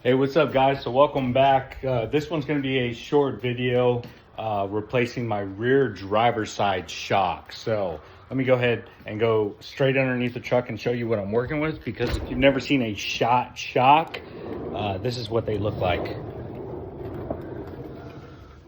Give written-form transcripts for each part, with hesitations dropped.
Hey, what's up guys? So welcome back. This one's going to be a short video replacing my rear driver's side shock. So let me go ahead and go straight underneath the truck and show you what I'm working with, because if you've never seen a shot shock, this is what they look like.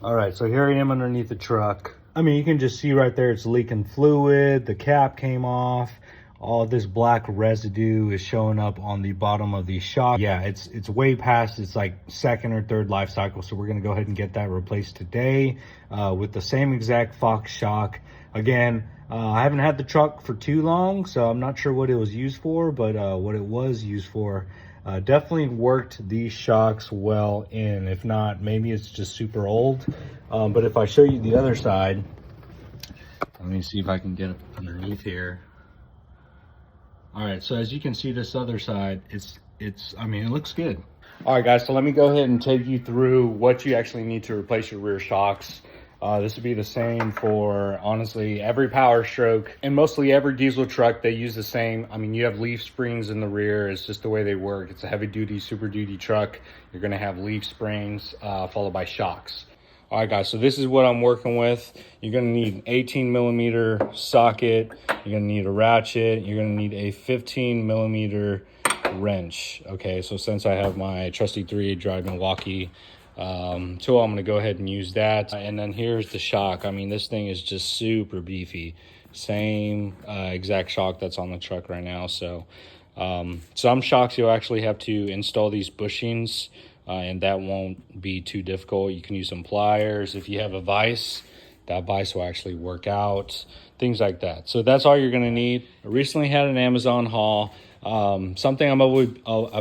All right, so here I am underneath the truck. I mean, you can just see right there, it's leaking fluid, the cap came off. All this black residue is showing up on the bottom of the shock. Yeah, it's way past its like second or third life cycle. So we're gonna go ahead and get that replaced today with the same exact Fox shock. Again, I haven't had the truck for too long, so I'm not sure what it was used for, but what it was used for definitely worked these shocks well in. If not, maybe it's just super old. But if I show you the other side, let me see if I can get underneath here. All right, so as you can see, this other side, I mean, it looks good. All right, guys, so let me go ahead and take you through what you actually need to replace your rear shocks. This would be the same for, honestly, every Power Stroke and mostly every diesel truck. They use the same. I mean, you have leaf springs in the rear. It's just the way they work. It's a heavy duty, super duty truck. You're gonna have leaf springs followed by shocks. All right, guys, so this is what I'm working with. You're gonna need an 18mm socket. You're gonna need a ratchet. You're gonna need a 15mm wrench. Okay, so since I have my trusty 3 Drive Milwaukee tool, I'm gonna go ahead and use that. And then here's the shock. I mean, this thing is just super beefy. Same exact shock that's on the truck right now. So some shocks you'll actually have to install these bushings. And that won't be too difficult. You can use some pliers. If you have a vise, that vise will actually work out, things like that. So that's all you're gonna need. I recently had an Amazon haul. Something I've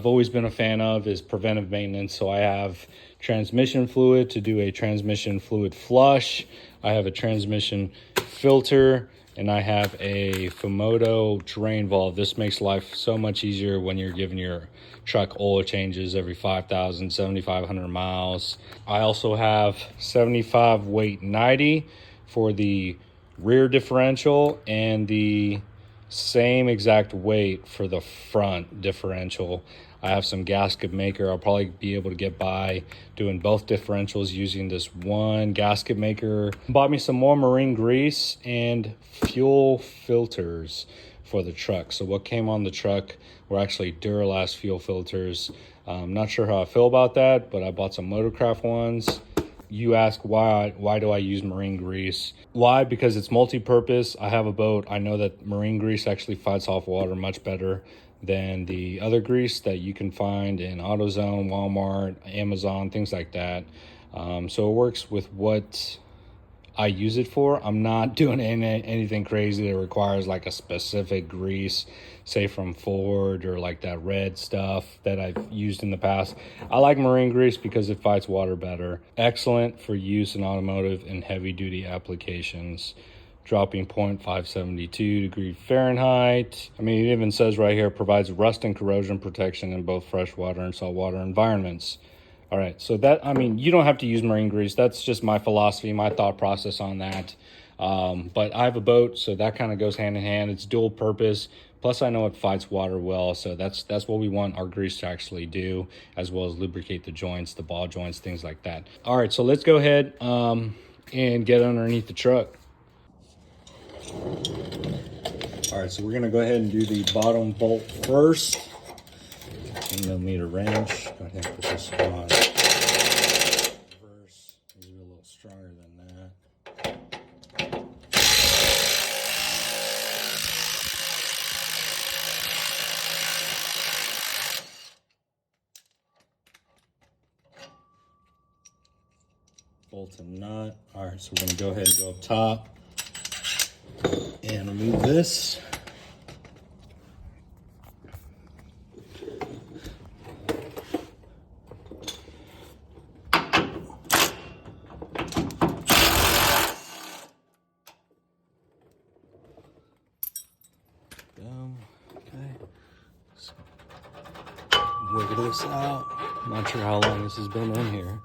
always been a fan of is preventive maintenance. So I have transmission fluid to do a transmission fluid flush. I have a transmission filter, and I have a Fumoto drain valve. This makes life so much easier when you're giving your truck oil changes every 5,000, 7,500 miles. I also have 75 weight 90 for the rear differential and the same exact weight for the front differential. I have some gasket maker. I'll probably be able to get by doing both differentials using this one gasket maker. Bought me some more marine grease and fuel filters for the truck. So what came on the truck were actually Duralast fuel filters. I'm not sure how I feel about that, but I bought some Motorcraft ones. You ask why do I use marine grease? Why? Because it's multi-purpose. I have a boat. I know that marine grease actually fights off water much better than the other grease that you can find in AutoZone, Walmart, Amazon, things like that. So it works with what I use it for. I'm not doing anything crazy that requires like a specific grease, say from Ford or like that red stuff that I've used in the past. I like marine grease because it fights water better. Excellent for use in automotive and heavy duty applications. Dropping point 572 degree Fahrenheit. I mean, it even says right here, provides rust and corrosion protection in both freshwater and saltwater environments. All right, so that, I mean, you don't have to use marine grease. That's just my philosophy, my thought process on that. But I have a boat, so that kind of goes hand in hand. It's dual purpose. Plus, I know it fights water well, so that's what we want our grease to actually do, as well as lubricate the joints, the ball joints, things like that. All right, so let's go ahead and get underneath the truck. All right, so we're gonna go ahead and do the bottom bolt first. 10mm wrench. Go ahead and put this on reverse. Maybe a little stronger than that. Bolt and nut. All right, so we're gonna go ahead and go up top and remove this. Okay, so wiggle this out. I'm not sure how long this has been in here.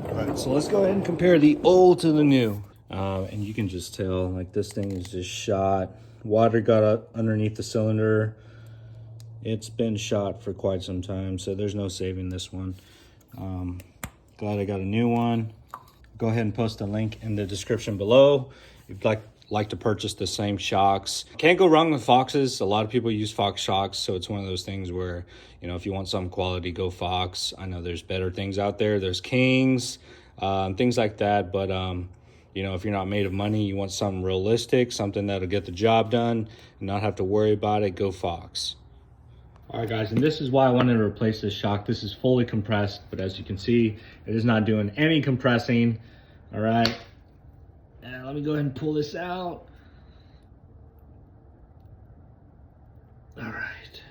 All right, so let's go ahead and compare the old to the new. And you can just tell, like, this thing is just shot. Water got up underneath the cylinder. It's been shot for quite some time, so there's no saving this one. Glad I got a new one. Go ahead and post a link in the description below if you'd like to purchase the same shocks. Can't go wrong with Foxes. A lot of people use Fox shocks, so it's one of those things where, you know, if you want some quality, go Fox. I know there's better things out there. There's Kings, things like that, but you know, if you're not made of money, you want something realistic, something that'll get the job done and not have to worry about it, go Fox. All right, guys, and this is why I wanted to replace this shock. This is fully compressed, but as you can see, it is not doing any compressing. All right, and let me go ahead and pull this out. All right.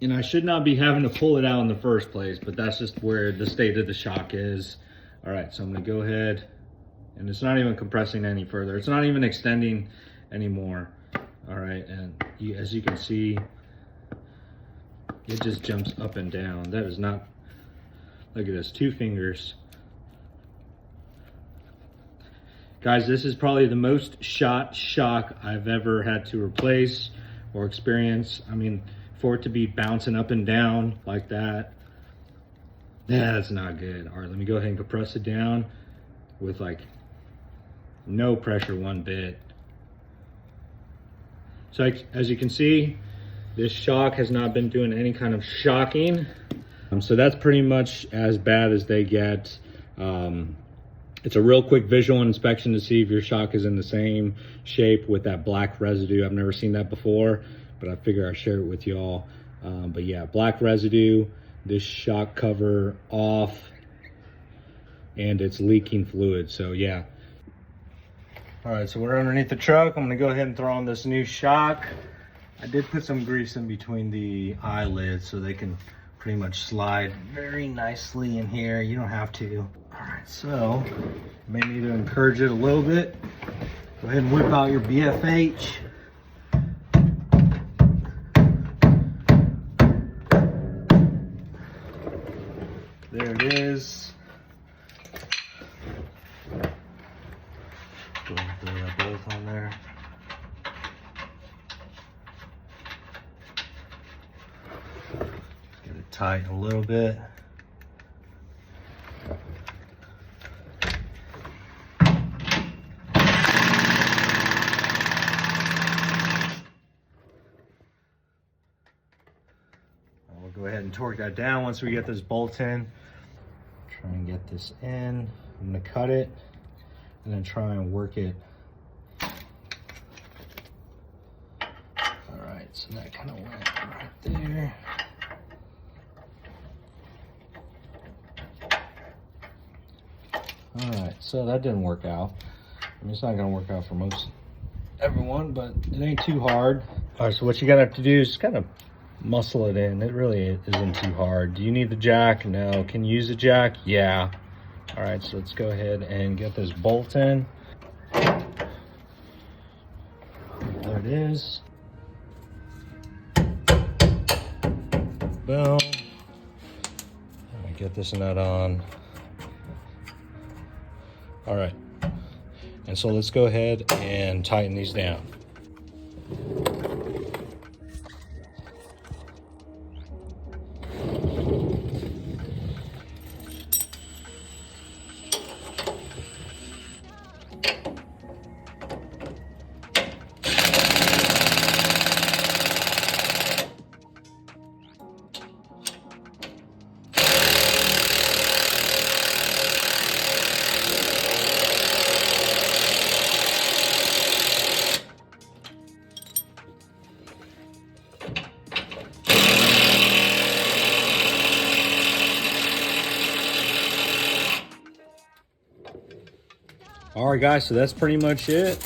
And I should not be having to pull it out in the first place, but that's just where the state of the shock is. All right, so I'm gonna go ahead, and it's not even compressing any further. It's not even extending anymore. All right, and as you can see, it just jumps up and down. That is not, look at this, 2 fingers. Guys, this is probably the most shot shock I've ever had to replace or experience. I mean, for it to be bouncing up and down like that, that's not good. All right, let me go ahead and compress it down with like no pressure one bit. So as you can see, this shock has not been doing any kind of shocking. So that's pretty much as bad as they get. It's a real quick visual inspection to see if your shock is in the same shape with that black residue. I've never seen that before, but I figure I'll share it with y'all. But yeah, black residue, this shock cover off, and it's leaking fluid, so yeah. All right, so we're underneath the truck. I'm gonna go ahead and throw on this new shock. I did put some grease in between the eyelids so they can pretty much slide very nicely in here. You don't have to. All right, so may need to encourage it a little bit. Go ahead and whip out your BFH. There it is. Go ahead and throw that both on there. Get it tight a little bit. We'll go ahead and torque that down once we get this bolt in. Try and get this in. I'm gonna cut it and then try and work it. All right, so that kind of went right there. All right, so that didn't work out. I mean, it's not gonna work out for everyone, but it ain't too hard. All right, so what you gotta have to do is kind of muscle it in. It really isn't too hard. Do you need the jack? No. Can you use a jack? Yeah. All right, so let's go ahead and get this bolt in. There it is. Boom. Let me get this nut on. All right. And so let's go ahead and tighten these down. All right, guys, so that's pretty much it.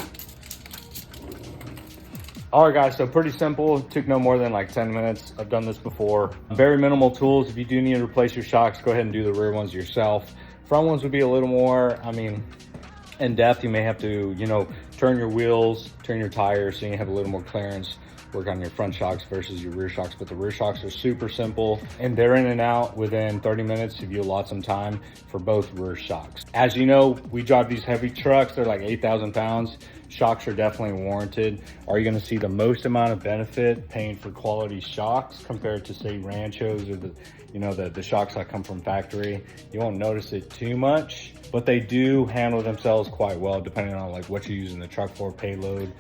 All right, guys, so pretty simple. It took no more than like 10 minutes. I've done this before. Very minimal tools. If you do need to replace your shocks, go ahead and do the rear ones yourself. Front ones would be a little more, I mean, in depth. You may have to, you know, turn your wheels, turn your tires so you have a little more clearance. work on your front shocks versus your rear shocks. But the rear shocks are super simple, and they're in and out within 30 minutes if you allot some time for both rear shocks. As you know, we drive these heavy trucks. They're like 8,000 pounds. Shocks are definitely warranted. Are you going to see the most amount of benefit paying for quality shocks compared to, say, Ranchos or the shocks that come from factory? You won't notice it too much, but they do handle themselves quite well depending on like what you're using the truck for, payload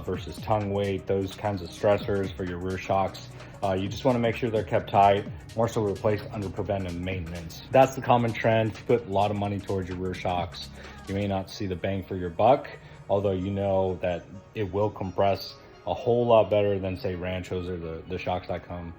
versus tongue weight, those kinds of stressors for your rear shocks. You just want to make sure they're kept tight, more so replaced under preventive maintenance. That's the common trend. If you put a lot of money towards your rear shocks, you may not see the bang for your buck, although you know that it will compress a whole lot better than, say, Ranchos or the shocks that come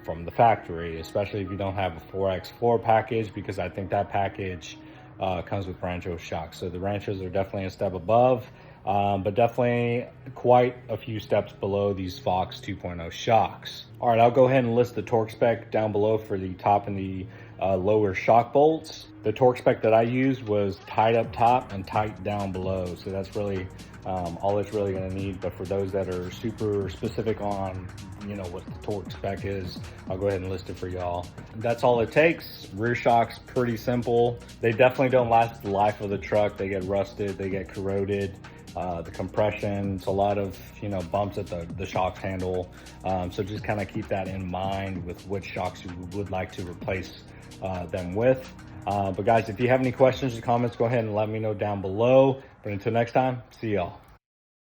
from the factory, especially if you don't have a 4x4 package, because I think that package comes with Rancho shocks. So the Ranchos are definitely a step above, but definitely quite a few steps below these Fox 2.0 shocks. All right, I'll go ahead and list the torque spec down below for the top and the lower shock bolts. The torque spec that I used was tight up top and tight down below. So that's really all it's really gonna need. But for those that are super specific on, what the torque spec is, I'll go ahead and list it for y'all. That's all it takes. Rear shocks, pretty simple. They definitely don't last the life of the truck. They get rusted, they get corroded. The compression, it's a lot of, bumps at the shocks handle. So just kind of keep that in mind with which shocks you would like to replace them with. But guys, if you have any questions or comments, go ahead and let me know down below. But until next time, see y'all.